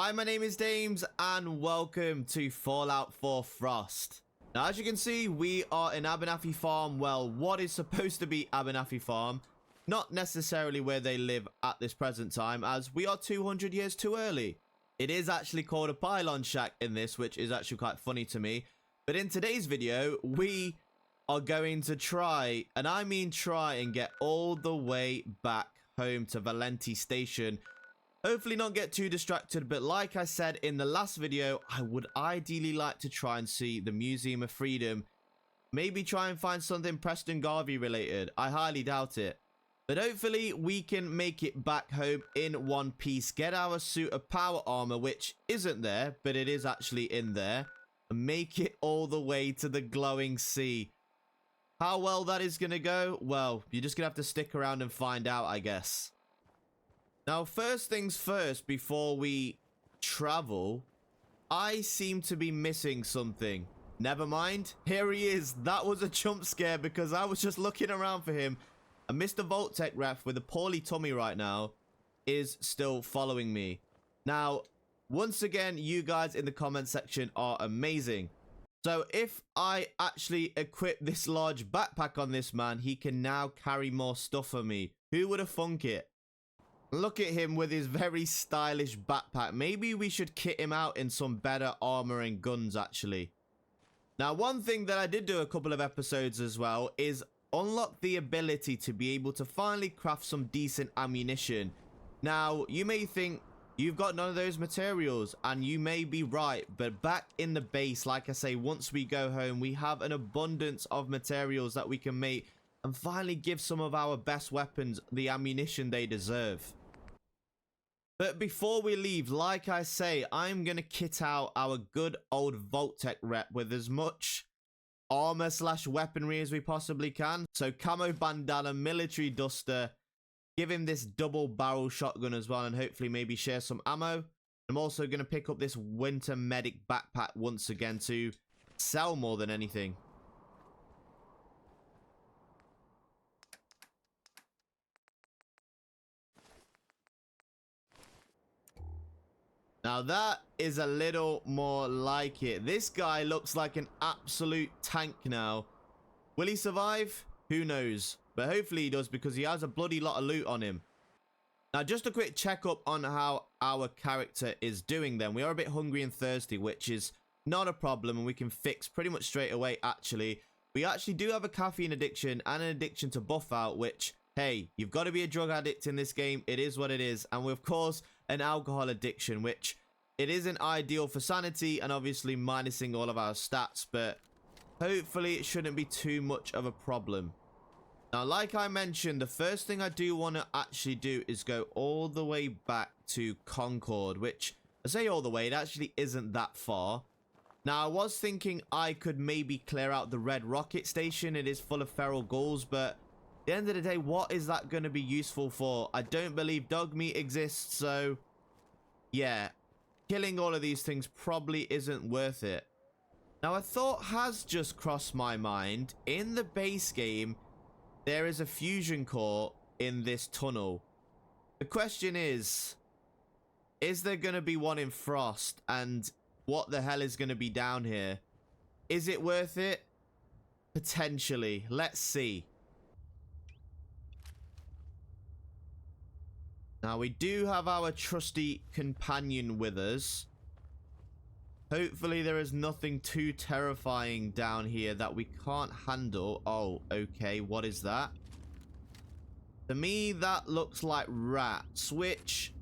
Hi, my name is Damz and welcome to Fallout 4 Frost. Now, as you can see, we are in Abernathy Farm. Well, what is supposed to be Abernathy Farm. Not necessarily where they live at this present time, as we are 200 years too early. It is actually called a pylon shack in this, which is actually quite funny to me. But in today's video, we are going to try, and I mean try, and get all the way back home to Valenti Station. Hopefully not get too distracted, but like I said in the last video, I would ideally like to try and see the Museum of Freedom. Maybe try and find something Preston Garvey related. I highly doubt it. But hopefully we can make it back home in one piece. Get our suit of power armor, which isn't there, but it is actually in there. And make it all the way to the glowing sea. How well that is going to go? Well, you're just going to have to stick around and find out, I guess. Now, first things first, before we travel, I seem to be missing something. Never mind. Here he is. That was a jump scare because I was just looking around for him. And Mr. Vault-Tec ref with a poorly tummy right now is still following me. Now, once again, you guys in the comment section are amazing. So if I actually equip this large backpack on this man, he can now carry more stuff for me. Who would have thunk it? Look at him with his very stylish backpack. Maybe we should kit him out in some better armor and guns, actually. Now, one thing that I did do a couple of episodes as well is unlock the ability to be able to finally craft some decent ammunition. Now, you may think you've got none of those materials, and you may be right, but back in the base, like I say, once we go home, we have an abundance of materials that we can make and finally give some of our best weapons the ammunition they deserve. But before we leave, like I say, I'm going to kit out our good old Vault-Tec rep with as much armor slash weaponry as we possibly can. So camo bandana, military duster, give him this double barrel shotgun as well, and hopefully maybe share some ammo. I'm also going to pick up this winter medic backpack once again to sell more than anything. Now that is a little more like it. This guy looks like an absolute tank now. Will he survive? Who knows? But hopefully he does, because he has a bloody lot of loot on him. Now, just a quick checkup on how our character is doing then. We are a bit hungry and thirsty, which is not a problem, and we can fix pretty much straight away, actually. We actually do have a caffeine addiction and an addiction to buff out, which, hey, you've got to be a drug addict in this game. It is what it is. And we, of course, an alcohol addiction, which it isn't ideal for sanity and obviously minusing all of our stats, but hopefully it shouldn't be too much of a problem. Now, like I mentioned, the first thing I do want to actually do is go all the way back to Concord, which I say all the way, it actually isn't that far. Now, I was thinking I could maybe clear out the Red Rocket Station. It is full of feral ghouls, but at the end of the day, what is that going to be useful for? I don't believe dog meat exists, so yeah, killing all of these things probably isn't worth it. Now, a thought has just crossed my mind. In the base game, there is a fusion core in this tunnel. The question is there going to be one in Frost? And what the hell is going to be down here? Is it worth it? Potentially. Let's see. Now, we do have our trusty companion with us. Hopefully, there is nothing too terrifying down here that we can't handle. Oh, okay. What is that? To me, that looks like rats, which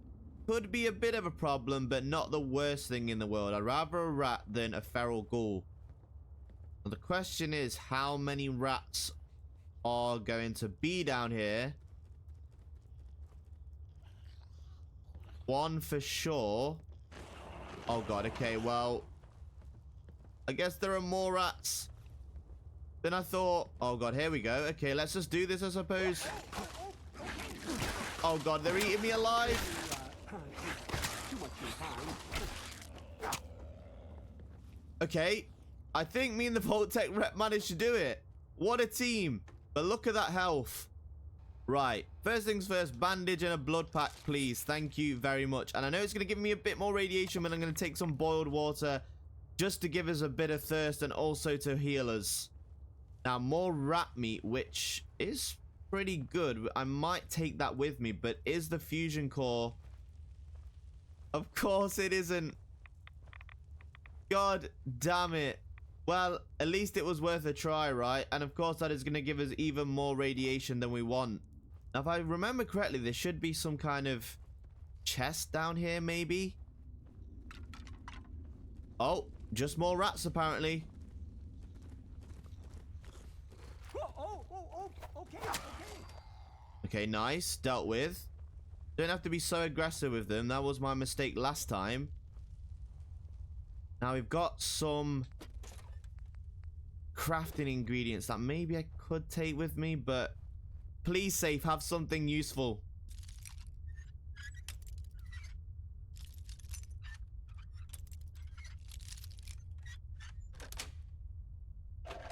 could be a bit of a problem, but not the worst thing in the world. I'd rather a rat than a feral ghoul. Well, the question is, how many rats are going to be down here? One for sure. Oh god, okay, well, I guess there are more rats than I thought. Oh god, here we go. Okay, let's just do this, I suppose. Oh god, they're eating me alive. Okay, I think me and the Vault-Tec rep managed to do it. What a team. But look at that health. Right, first things first, bandage and a blood pack, please. Thank you very much. And I know it's going to give me a bit more radiation, but I'm going to take some boiled water just to give us a bit of thirst and also to heal us. Now, more rat meat, which is pretty good. I might take that with me, but is the fusion core? Of course it isn't. God damn it. Well, at least it was worth a try, right? And of course that is going to give us even more radiation than we want. Now, if I remember correctly, there should be some kind of chest down here, maybe? Oh, just more rats, apparently. Okay. Okay, nice. Dealt with. Don't have to be so aggressive with them. That was my mistake last time. Now, we've got some crafting ingredients that maybe I could take with me, but please, safe, have something useful.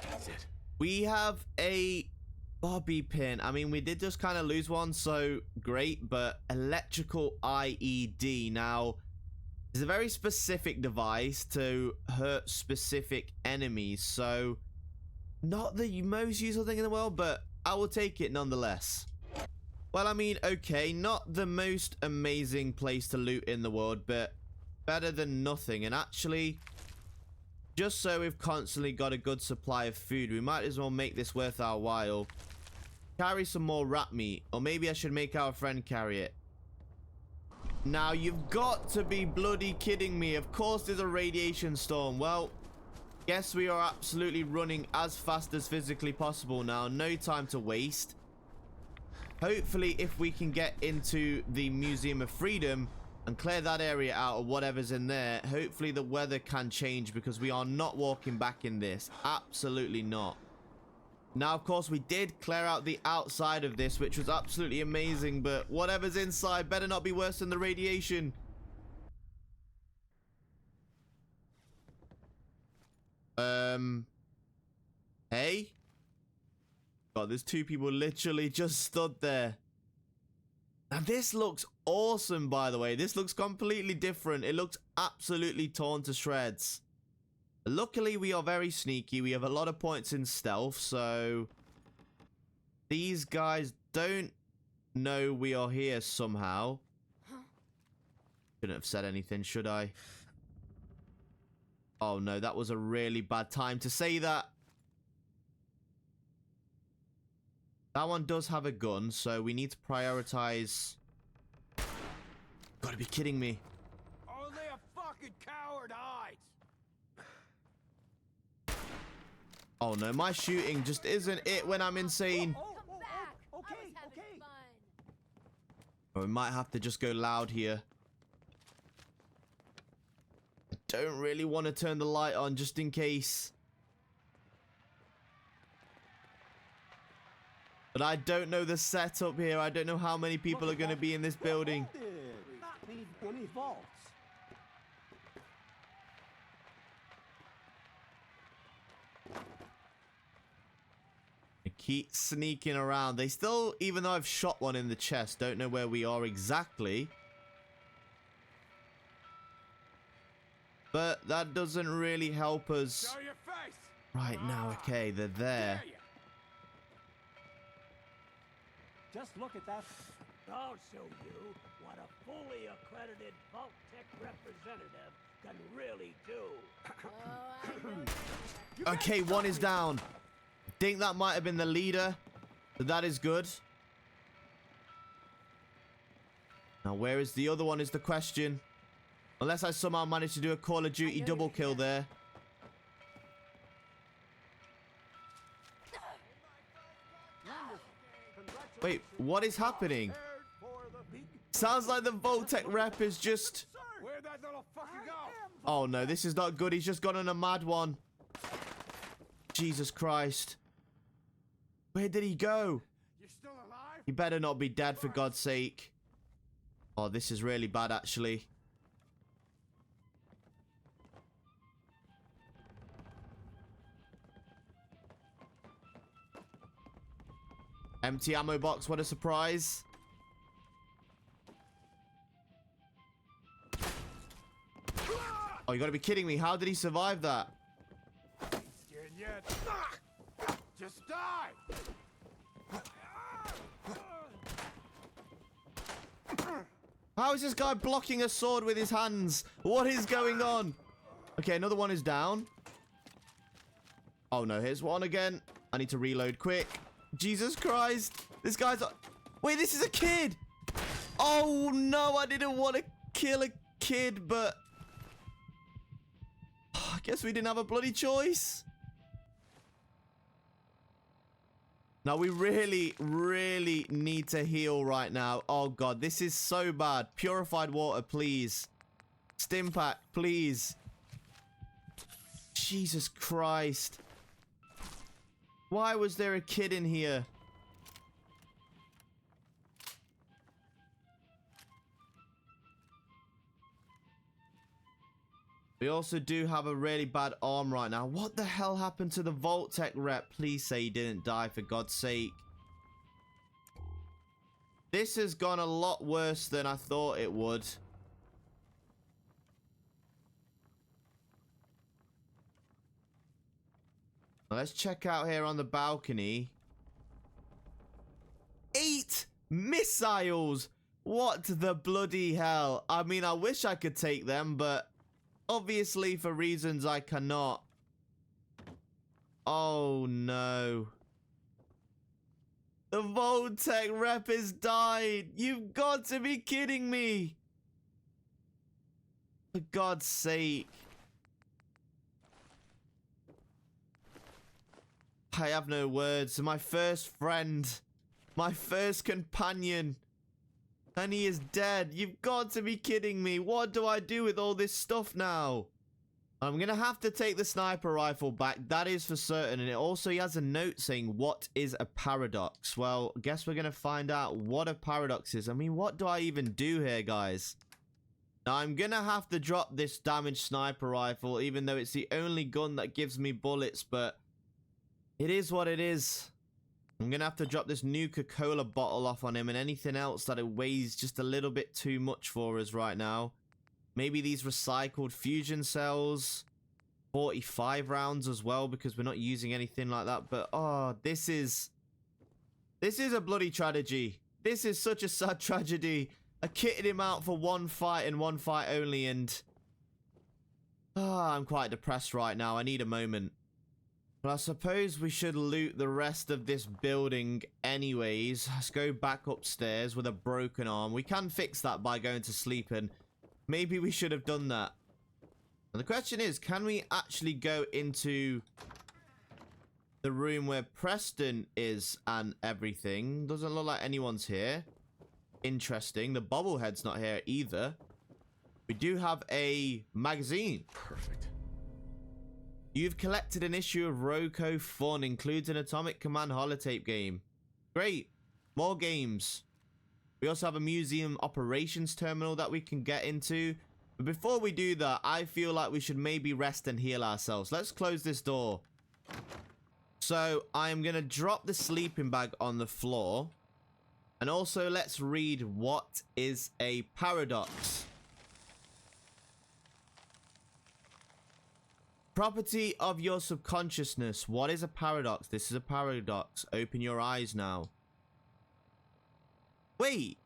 That's it. We have a bobby pin. I mean, we did just kind of lose one, so great, but electrical IED. Now, it's a very specific device to hurt specific enemies, so not the most useful thing in the world, but I will take it nonetheless. Well, I mean, okay, not the most amazing place to loot in the world, but better than nothing. And actually, just so we've constantly got a good supply of food, we might as well make this worth our while. Carry some more rat meat, or maybe I should make our friend carry it. Now, you've got to be bloody kidding me. Of course there's a radiation storm. Well, guess we are absolutely running as fast as physically possible now. No time to waste. Hopefully, if we can get into the Museum of Freedom and clear that area out of whatever's in there, hopefully the weather can change, because we are not walking back in this. Absolutely not. Now, of course, we did clear out the outside of this, which was absolutely amazing, but whatever's inside better not be worse than the radiation. Hey? God, there's two people literally just stood there. Now, this looks awesome, by the way. This looks completely different. It looks absolutely torn to shreds. Luckily, we are very sneaky. We have a lot of points in stealth, so these guys don't know we are here somehow. Shouldn't have said anything, should I? Oh, no, that was a really bad time to say that. That one does have a gun, so we need to prioritize. Gotta be kidding me. Only a fucking coward hides. Oh no, my shooting just isn't it when I'm insane. Okay. Oh, we might have to just go loud here. I don't really want to turn the light on just in case. But I don't know the setup here. I don't know how many people are going to be in this building. Not any vaults. I keep sneaking around. They still, even though I've shot one in the chest, don't know where we are exactly. But that doesn't really help us Show your face. right now. Okay, they're there. Just look at that. I'll show you what a fully accredited Vault Tech representative can really do. Okay, one is down. I think that might have been the leader. So that is good. Now, where is the other one is the question. Unless I somehow managed to do a Call of Duty double kill there. Wait, what is happening? Sounds like the Vault-Tec rep is just... Where'd that little fucker go? Oh no, this is not good. He's just gone on a mad one. Jesus Christ. Where did he go? You're still alive? He better not be dead, for God's sake. Oh, this is really bad, actually. Empty ammo box, what a surprise. Oh, you gotta be kidding me. How did he survive that? Scared yet? Just die! How is this guy blocking a sword with his hands? What is going on? Okay, another one is down. Oh no, here's one again. I need to reload quick. Jesus Christ. This guy's... Wait, this is a kid. Oh no, I didn't want to kill a kid, but... I guess we didn't have a bloody choice. Now, we really, really need to heal right now. Oh, God. This is so bad. Purified water, please. Stim pack, please. Jesus Christ. Why was there a kid in here? We also do have a really bad arm right now. What the hell happened to the Vault Tech rep? Please say he didn't die, for God's sake. This has gone a lot worse than I thought it would. Now, let's check out here on the balcony. 8 missiles! What the bloody hell? I mean, I wish I could take them, but... obviously, for reasons I cannot. Oh, no. The Voltec rep has died. You've got to be kidding me. For God's sake. I have no words. My first friend. My first companion. And he is dead. You've got to be kidding me. What do I do with all this stuff now? I'm going to have to take the sniper rifle back. That is for certain. And it also has a note saying, what is a paradox? Well, I guess we're going to find out what a paradox is. I mean, what do I even do here, guys? Now, I'm going to have to drop this damaged sniper rifle, even though it's the only gun that gives me bullets. But it is what it is. I'm going to have to drop this Nuka-Cola bottle off on him and anything else that it weighs just a little bit too much for us right now. Maybe these recycled fusion cells. 45 rounds as well because we're not using anything like that. But, oh, this is a bloody tragedy. This is such a sad tragedy. I kitted him out for one fight and one fight only and... I'm quite depressed right now. I need a moment. Well, I suppose we should loot the rest of this building anyways. Let's go back upstairs with a broken arm. We can fix that by going to sleep, and maybe we should have done that. And the question is, can we actually go into the room where Preston is and everything? Doesn't look like anyone's here. Interesting. The bobblehead's not here either. We do have a magazine. Perfect. You've collected an issue of Roco Fun, includes an Atomic Command holotape game. Great. More games. We also have a museum operations terminal that we can get into. But before we do that, I feel like we should maybe rest and heal ourselves. Let's close this door. So, I'm going to drop the sleeping bag on the floor. And also, let's read what is a paradox. Property of your subconsciousness. What is a paradox? This is a paradox. Open your eyes now. Wait.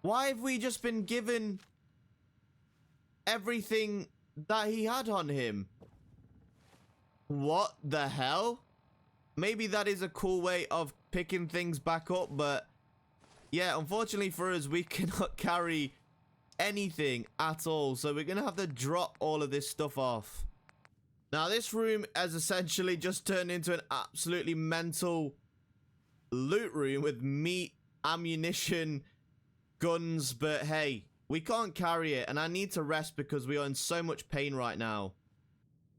Why have we just been given everything that he had on him? What the hell? Maybe that is a cool way of picking things back up, but yeah, unfortunately for us, we cannot carry anything at all. So we're going to have to drop all of this stuff off. Now, this room has essentially just turned into an absolutely mental loot room with meat, ammunition, guns. But hey, we can't carry it. And I need to rest because we are in so much pain right now.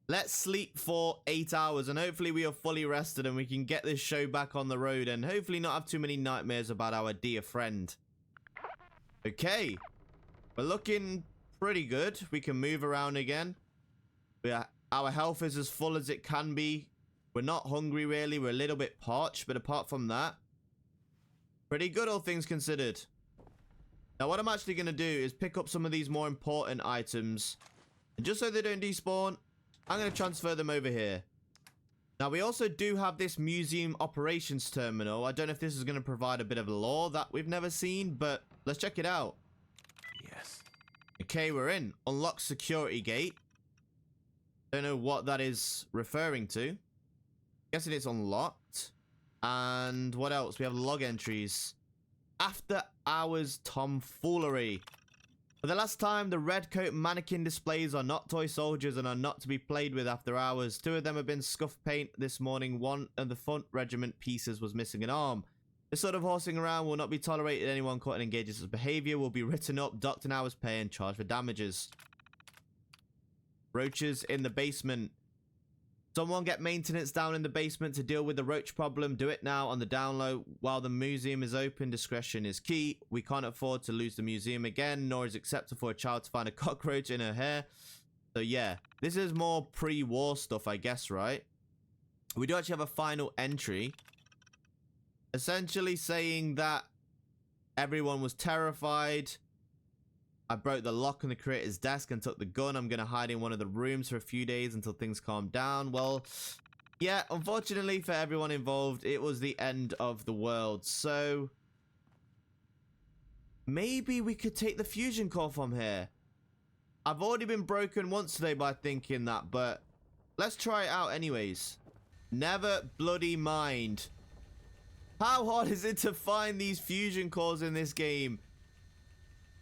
Let's sleep for 8 hours and hopefully we are fully rested and we can get this show back on the road and hopefully not have too many nightmares about our dear friend. Okay. We're looking pretty good. We can move around again. Our health is as full as it can be. We're not hungry really. We're a little bit parched, but apart from that, Pretty good, all things considered. Now, what I'm actually going to do is pick up some of these more important items. And just so they don't despawn, I'm going to transfer them over here. Now, we also do have this museum operations terminal. I don't know if this is going to provide a bit of lore that we've never seen, but let's check it out. Yes. Okay, we're in. Unlock security gate. Don't know what that is referring to. Guessing it's unlocked. And what else? We have log entries. After hours tomfoolery. For the last time, the red coat mannequin displays are not toy soldiers and are not to be played with after hours. 2 of them have been scuffed paint this morning. 1 of the front regiment pieces was missing an arm. This sort of horsing around will not be tolerated. Anyone caught and engages in this behavior will be written up, docked an hour's pay, and charged for damages. Roaches in the basement. Someone get maintenance down in the basement to deal with the roach problem. Do it now on the down low. While the museum is open, discretion is key. We can't afford to lose the museum again, nor is it acceptable for a child to find a cockroach in her hair. So yeah, this is more pre-war stuff, I guess, right? We do actually have a final entry. Essentially saying that everyone was terrified. I broke the lock on the creator's desk and took the gun. I'm going to hide in one of the rooms for a few days until things calm down. Well, yeah, unfortunately for everyone involved, it was the end of the world. So, maybe we could take the fusion core from here. I've already been broken once today by thinking that, but let's try it out anyways. Never bloody mind. How hard is it to find these fusion cores in this game?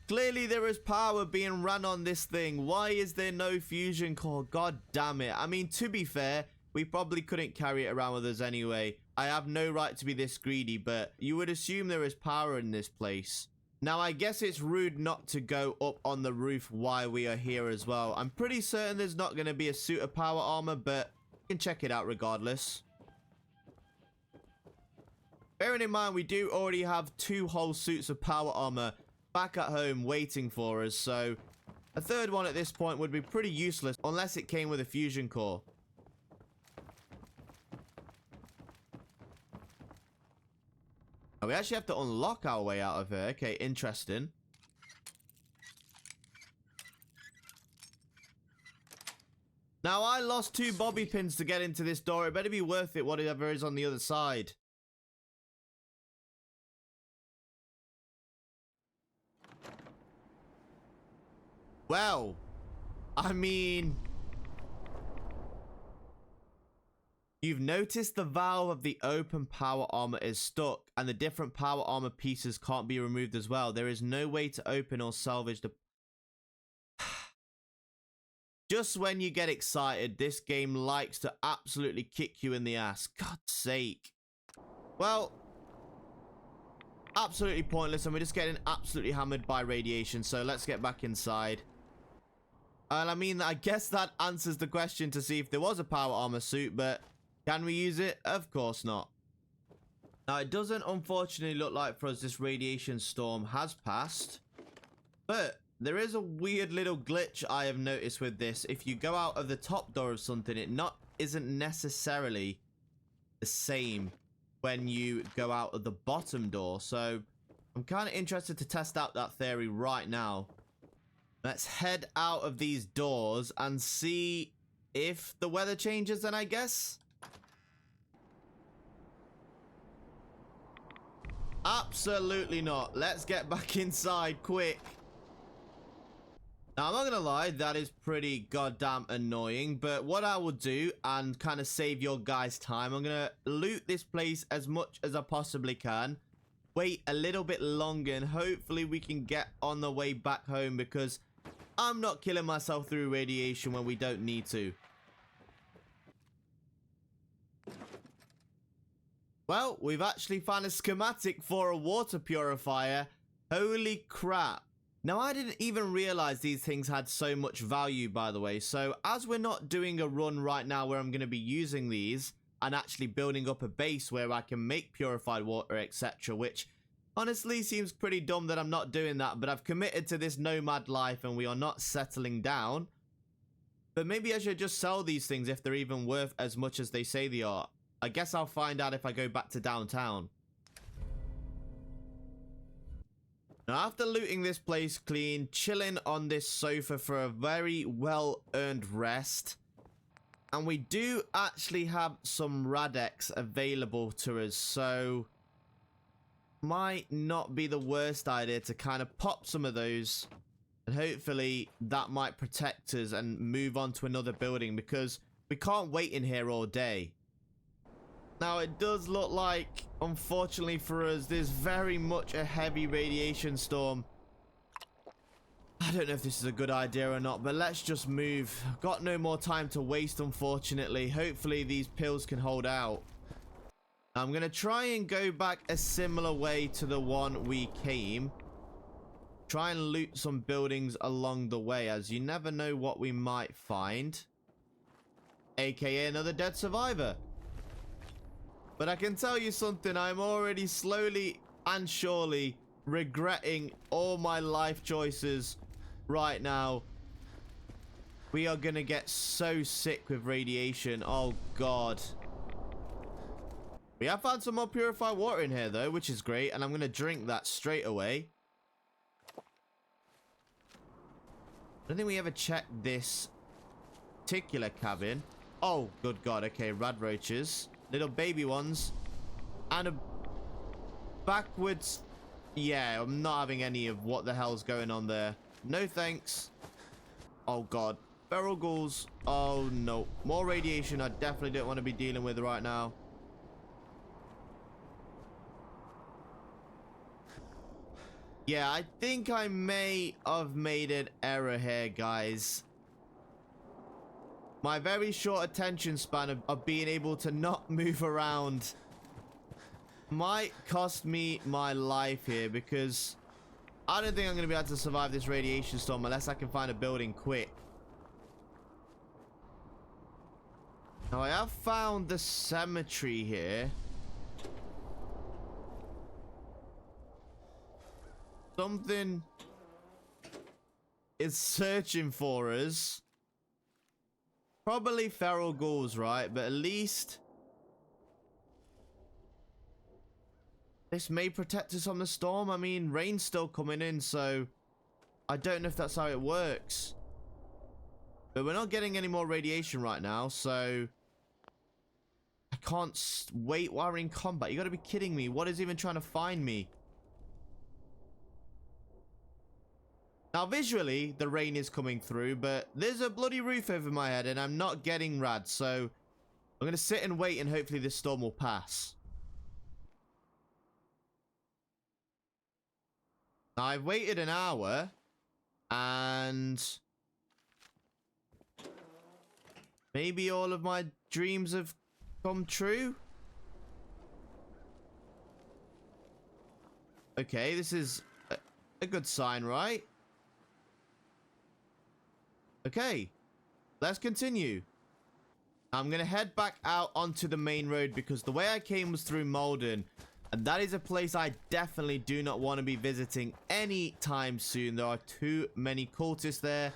Clearly there is power being run on this thing. Why is there no fusion core? God damn it. I mean, to be fair, we probably couldn't carry it around with us anyway. I have no right to be this greedy, but you would assume there is power in this place. Now, I guess it's rude not to go up on the roof while we are here as well. I'm pretty certain there's not going to be a suit of power armor, but we can check it out regardless. Bearing in mind, we do already have 2 whole suits of power armor back at home waiting for us, so a 3rd one at this point would be pretty useless unless it came with a fusion core. Oh, we actually have to unlock our way out of here. Okay, interesting. Now, I lost 2 bobby pins to get into this door. It better be worth it, whatever is on the other side. Well, I mean, you've noticed the valve of the open power armor is stuck and the different power armor pieces can't be removed as well. There is no way to open or salvage the... Just when you get excited, this game likes to absolutely kick you in the ass. God's sake. Well, absolutely pointless, and we're just getting absolutely hammered by radiation, so let's get back inside. And I mean, I guess that answers the question to see if there was a power armor suit, but can we use it? Of course not. Now, it doesn't unfortunately look like for us this radiation storm has passed, but there is a weird little glitch I have noticed with this. If you go out of the top door of something, it isn't necessarily the same when you go out of the bottom door. So I'm kind of interested to test out that theory right now. Let's head out of these doors and see if the weather changes then, I guess. Absolutely not. Let's get back inside quick. Now, I'm not gonna lie, that is pretty goddamn annoying, but what I will do, and kind of save your guys time, I'm gonna loot this place as much as I possibly can, wait a little bit longer, and hopefully we can get on the way back home, because I'm not killing myself through radiation when we don't need to. Well, we've actually found a schematic for a water purifier. Holy crap. Now, I didn't even realize these things had so much value, by the way. So, as we're not doing a run right now where I'm going to be using these and actually building up a base where I can make purified water, etc., which honestly seems pretty dumb that I'm not doing that, but I've committed to this nomad life and we are not settling down. But maybe I should just sell these things if they're even worth as much as they say they are. I guess I'll find out if I go back to downtown. Now, after looting this place clean, chilling on this sofa for a very well-earned rest, and we do actually have some Radex available to us, so might not be the worst idea to kind of pop some of those, and hopefully that might protect us and move on to another building, because we can't wait in here all day. Now, it does look like, unfortunately for us, there's very much a heavy radiation storm. I don't know if this is a good idea or not, but let's just move. Got no more time to waste, unfortunately. Hopefully these pills can hold out. I'm going to try and go back a similar way to the one we came. Try and loot some buildings along the way, as you never know what we might find. AKA another dead survivor. But I can tell you something, I'm already slowly and surely regretting all my life choices right now. We are gonna get so sick with radiation. Oh god. We have found some more purified water in here though, which is great, and I'm gonna drink that straight away. I don't think we ever checked this particular cabin. Oh, good god. Okay, rad roaches. Little baby ones. And a backwards. Yeah, I'm not having any of what the hell's going on there. No thanks. Oh god. Feral ghouls. Oh no. More radiation I definitely don't want to be dealing with right now. Yeah, I think I may have made an error here, guys. My very short attention span of being able to not move around might cost me my life here, because I don't think I'm going to be able to survive this radiation storm unless I can find a building quick. Now, I have found the cemetery here. Something is searching for us. Probably feral ghouls, right? But at least this may protect us from the storm. I mean, rain's still coming in, so I don't know if that's how it works. But we're not getting any more radiation right now, so I can't wait while we're in combat. You gotta be kidding me. What is even trying to find me? Now, visually, the rain is coming through, but there's a bloody roof over my head, and I'm not getting rad, so I'm going to sit and wait, and hopefully this storm will pass. Now, I've waited an hour, and maybe all of my dreams have come true? Okay, this is a good sign, right? Okay, let's continue. I'm going to head back out onto the main road, because the way I came was through Malden, and that is a place I definitely do not want to be visiting anytime soon. There are too many cultists there,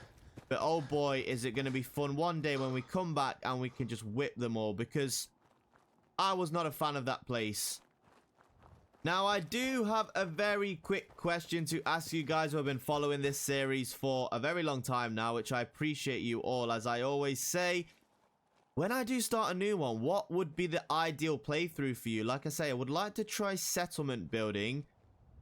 but oh boy, is it going to be fun one day when we come back and we can just whip them all, because I was not a fan of that place. Now, I do have a very quick question to ask you guys who have been following this series for a very long time now, which I appreciate you all. As I always say, when I do start a new one, what would be the ideal playthrough for you? Like I say, I would like to try settlement building,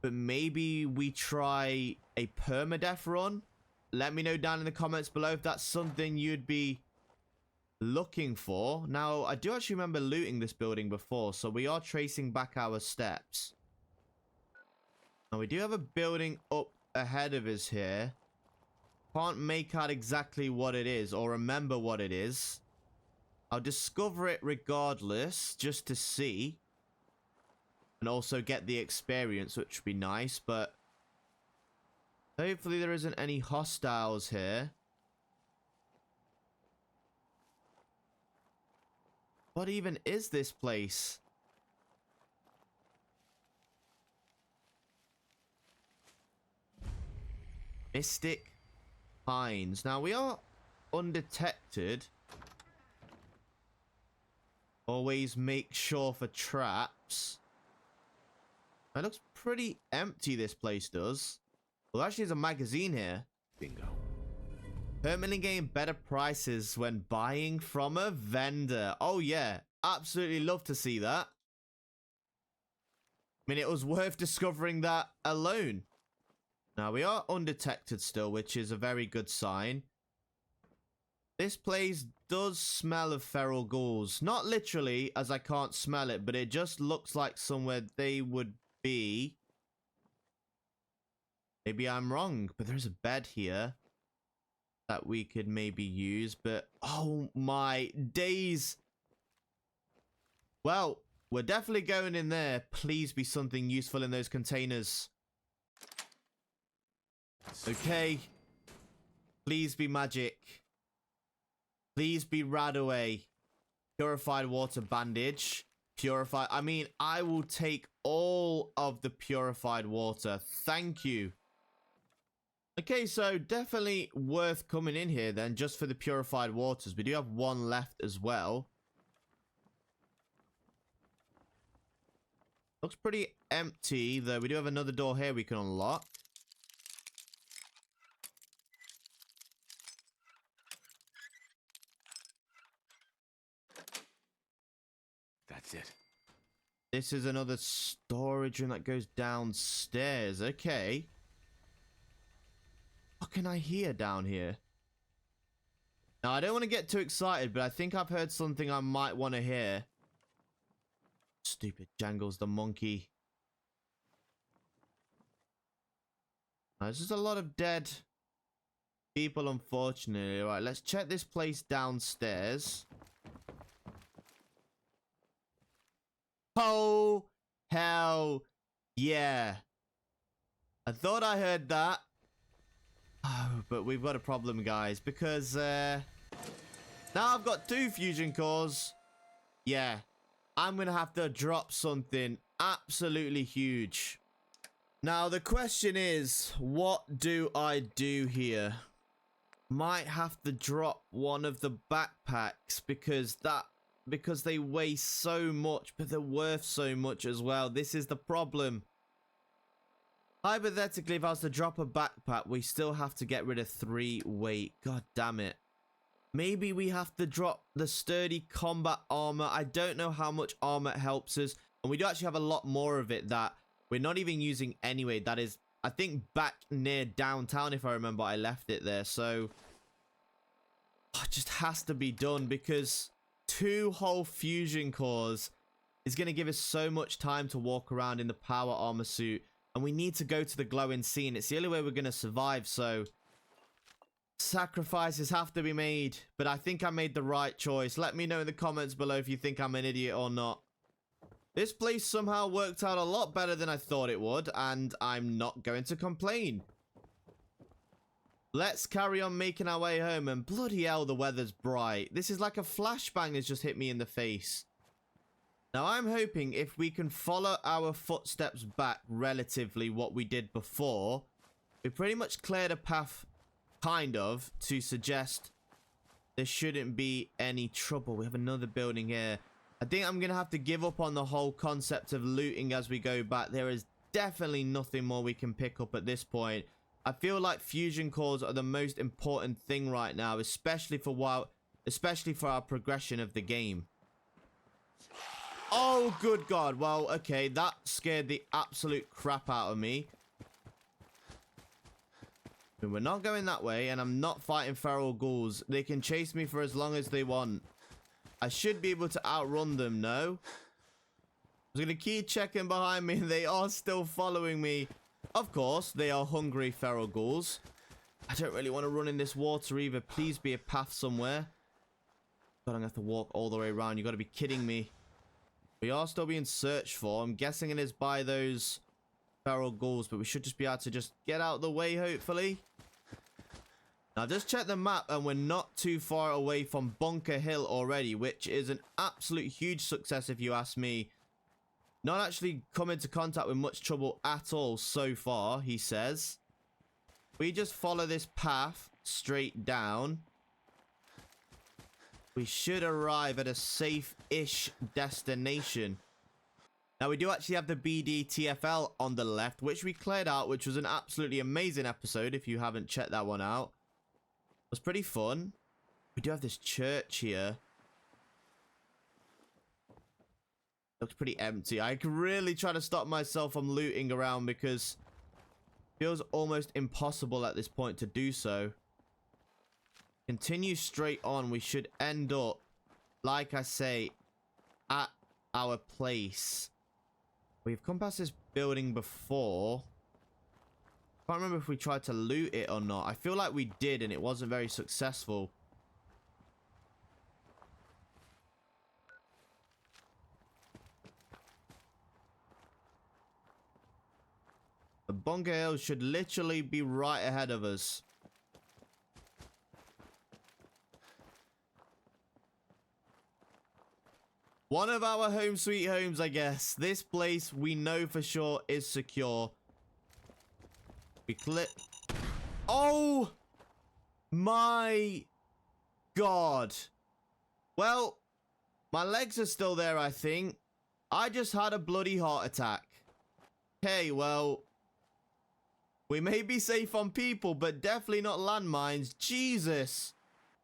but maybe we try a permadeath run. Let me know down in the comments below if that's something you'd be looking for. Now, I do actually remember looting this building before, so we are tracing back our steps. Now, we do have a building up ahead of us here. Can't make out exactly what it is or remember what it is. I'll discover it regardless, just to see, and also get the experience, which would be nice, but hopefully there isn't any hostiles here. What even is this place? Mystic Pines. Now, we are undetected. Always make sure for traps. That looks pretty empty, this place does. Well, actually, there's a magazine here. Bingo. Permanently gain better prices when buying from a vendor. Oh, yeah. Absolutely love to see that. I mean, it was worth discovering that alone. Now, we are undetected still, which is a very good sign. This place does smell of feral ghouls. Not literally, as I can't smell it, but it just looks like somewhere they would be. Maybe I'm wrong, but there's a bed here that we could maybe use, but oh my days. Well, we're definitely going in there. Please be something useful in those containers. Okay. Please be magic. Please be Radaway. Purified water bandage. Purified. I mean, I will take all of the purified water. Thank you. Okay, so definitely worth coming in here then, just for the purified waters. We do have one left as well. Looks pretty empty, though. We do have another door here we can unlock. That's it. This is another storage room that goes downstairs. Okay. What can I hear down here? Now, I don't want to get too excited, but I think I've heard something I might want to hear. Stupid Jangles the monkey. Now, there's just a lot of dead people, unfortunately. All right, let's check this place downstairs. Oh, hell yeah. I thought I heard that. Oh, but we've got a problem, guys, because now I've got 2 fusion cores. Yeah, I'm gonna have to drop something absolutely huge. Now the question is, what do I do here? Might have to drop one of the backpacks because they weigh so much, but they're worth so much as well. This is the problem. Hypothetically, if I was to drop a backpack, we still have to get rid of 3 weight. God damn it. Maybe we have to drop the sturdy combat armor. I don't know how much armor helps us. And we do actually have a lot more of it that we're not even using anyway. That is, I think, back near downtown, if I remember. I left it there. So, it just has to be done because 2 whole fusion cores is going to give us so much time to walk around in the power armor suit. And we need to go to the glowing scene. It's the only way we're going to survive, so sacrifices have to be made. But I think I made the right choice. Let me know in the comments below if you think I'm an idiot or not. This place somehow worked out a lot better than I thought it would, and I'm not going to complain. Let's carry on making our way home, and bloody hell, the weather's bright. This is like a flashbang that's just hit me in the face. Now, I'm hoping if we can follow our footsteps back relatively what we did before, we pretty much cleared a path, kind of, to suggest there shouldn't be any trouble. We have another building here. I think I'm going to have to give up on the whole concept of looting as we go back. There is definitely nothing more we can pick up at this point. I feel like fusion cores are the most important thing right now, especially for our progression of the game. Oh, good God. Well, okay, that scared the absolute crap out of me. We're not going that way, and I'm not fighting feral ghouls. They can chase me for as long as they want. I should be able to outrun them, no? I was going to keep checking behind me. They are still following me. Of course, they are hungry feral ghouls. I don't really want to run in this water either. Please be a path somewhere. God, I'm going to have to walk all the way around. You got to be kidding me. We are still being searched for. I'm guessing it is by those feral ghouls, but we should just be able to just get out of the way, hopefully. Now, just check the map, and we're not too far away from Bunker Hill already, which is an absolute huge success, if you ask me. Not actually come into contact with much trouble at all so far, he says. We just follow this path straight down. We should arrive at a safe-ish destination. Now, we do actually have the BDTFL on the left, which we cleared out, which was an absolutely amazing episode. If you haven't checked that one out, it was pretty fun. We do have this church here. Looks pretty empty. I can really try to stop myself from looting around because it feels almost impossible at this point to do so. Continue straight on. We should end up, like I say, at our place. We've come past this building before. I can't remember if we tried to loot it or not. I feel like we did and it wasn't very successful. The Bunker Hill should literally be right ahead of us. One of our home sweet homes, I guess. This place we know for sure is secure. We click. Oh my God. Well, my legs are still there, I think. I just had a bloody heart attack. Okay, well, we may be safe on people, but definitely not landmines. Jesus.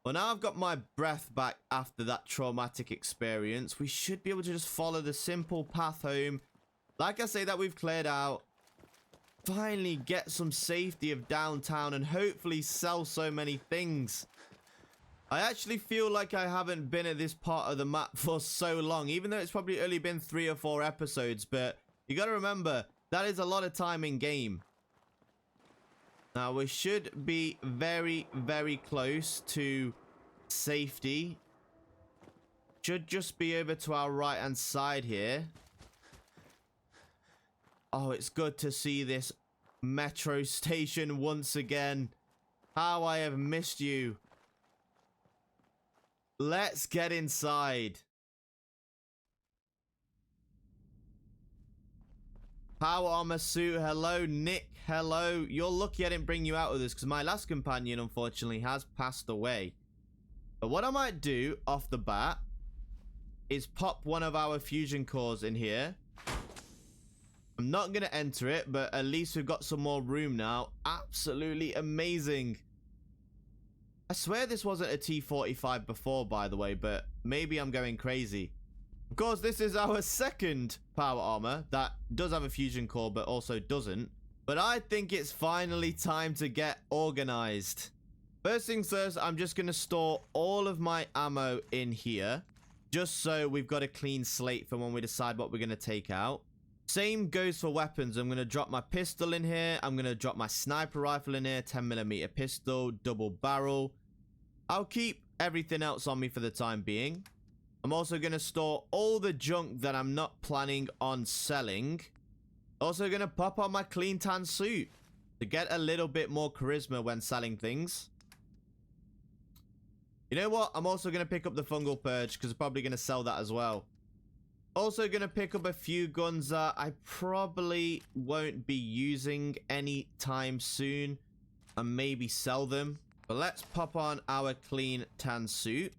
Well, now I've got my breath back after that traumatic experience. We should be able to just follow the simple path home. Like I say, that we've cleared out. Finally get some safety of downtown and hopefully sell so many things. I actually feel like I haven't been at this part of the map for so long, even though it's probably only been 3 or 4 episodes. But you got to remember, that is a lot of time in game. Now, we should be very, very close to safety. Should just be over to our right-hand side here. Oh, it's good to see this metro station once again. How I have missed you. Let's get inside. Power armor suit, hello. Nick, hello. You're lucky I didn't bring you out with us because my last companion, unfortunately, has passed away. But what I might do off the bat is pop one of our fusion cores in here. I'm not going to enter it, but at least we've got some more room now. Absolutely amazing. I swear this wasn't a T-45 before, by the way, but maybe I'm going crazy. Of course, this is our second power armor that does have a fusion core, but also doesn't. But I think it's finally time to get organized. First things first, I'm just going to store all of my ammo in here, just so we've got a clean slate for when we decide what we're going to take out. Same goes for weapons. I'm going to drop my pistol in here. I'm going to drop my sniper rifle in here, 10mm pistol, double barrel. I'll keep everything else on me for the time being. I'm also going to store all the junk that I'm not planning on selling. Also going to pop on my clean tan suit to get a little bit more charisma when selling things. You know what? I'm also going to pick up the fungal purge because I'm probably going to sell that as well. Also going to pick up a few guns that I probably won't be using anytime soon and maybe sell them. But let's pop on our clean tan suit.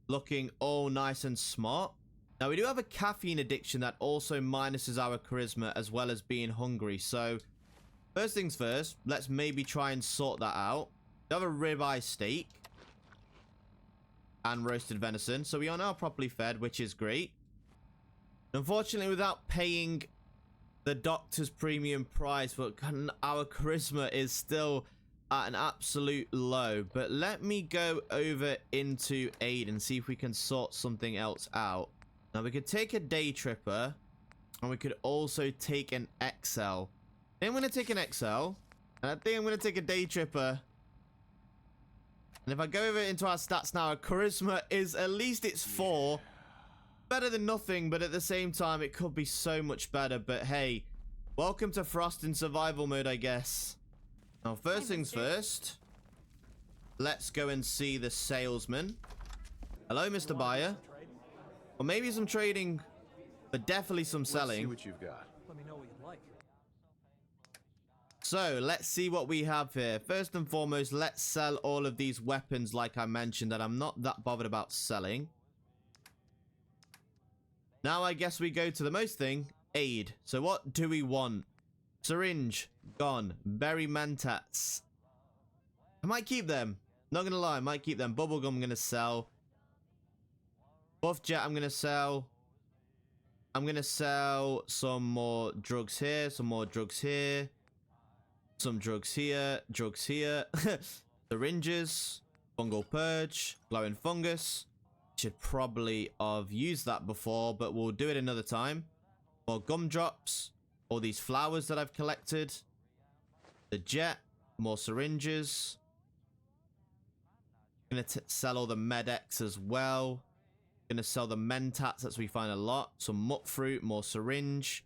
Looking all nice and smart. Now, we do have a caffeine addiction that also minuses our charisma as well as being hungry. So, first things first, let's maybe try and sort that out. We have a ribeye steak and roasted venison. So, we are now properly fed, which is great. Unfortunately, without paying the doctor's premium price, but our charisma is still at an absolute low. But let me go over into aid and see if we can sort something else out. Now, we could take a day tripper and we could also take an XL. I think I'm going to take an XL and I think I'm going to take a day tripper. And if I go over into our stats now, our charisma is at least it's 4. Better than nothing, but at the same time it could be so much better. But hey, welcome to Frost in survival mode, I guess. Now, first things first, let's go and see the salesman. Hello, Mr. Buyer. Or maybe some trading, but definitely some selling. Let's see what you've got. Let me know what you'd like. So, let's see what we have here. First and foremost, let's sell all of these weapons like I mentioned that I'm not that bothered about selling. Now I guess we go to the most thing, aid. So what do we want? Syringe, gone. Berry mentats. I might keep them. Not gonna lie, I might keep them. Bubblegum I'm gonna sell. Buff jet I'm gonna sell. I'm gonna sell some more drugs here, some more drugs here. Some drugs here, drugs here. Syringes, fungal purge, glowing fungus. Should probably have used that before, but we'll do it another time. More gumdrops, all these flowers that I've collected. The jet, more syringes. Gonna sell all the Med-X as well. Gonna sell the mentats, as we find a lot. Some mutt fruit, more syringe.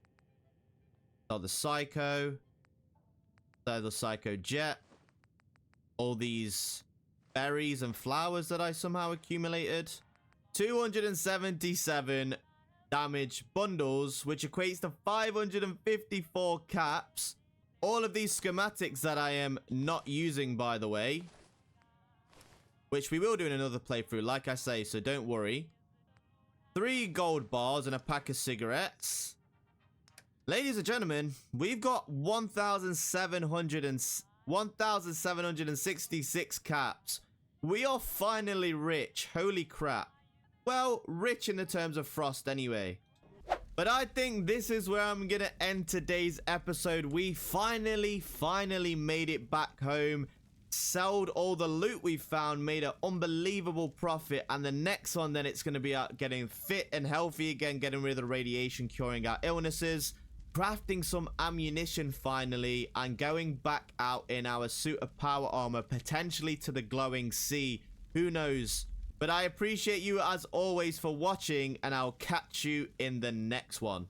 Sell the psycho. Sell the psycho jet. All these berries and flowers that I somehow accumulated. 277 damage bundles, which equates to 554 caps. All of these schematics that I am not using, by the way, which we will do in another playthrough, like I say, so don't worry. 3 gold bars and a pack of cigarettes. Ladies and gentlemen, we've got 1,766 caps. We are finally rich. Holy crap. Well, rich in the terms of Frost anyway. But I think this is where I'm going to end today's episode. We finally made it back home. Sold all the loot we found, made an unbelievable profit, and the next one then it's going to be out getting fit and healthy again, getting rid of the radiation, curing our illnesses, crafting some ammunition finally, and going back out in our suit of power armor, potentially to the glowing sea. Who knows? But I appreciate you as always for watching, and I'll catch you in the next one.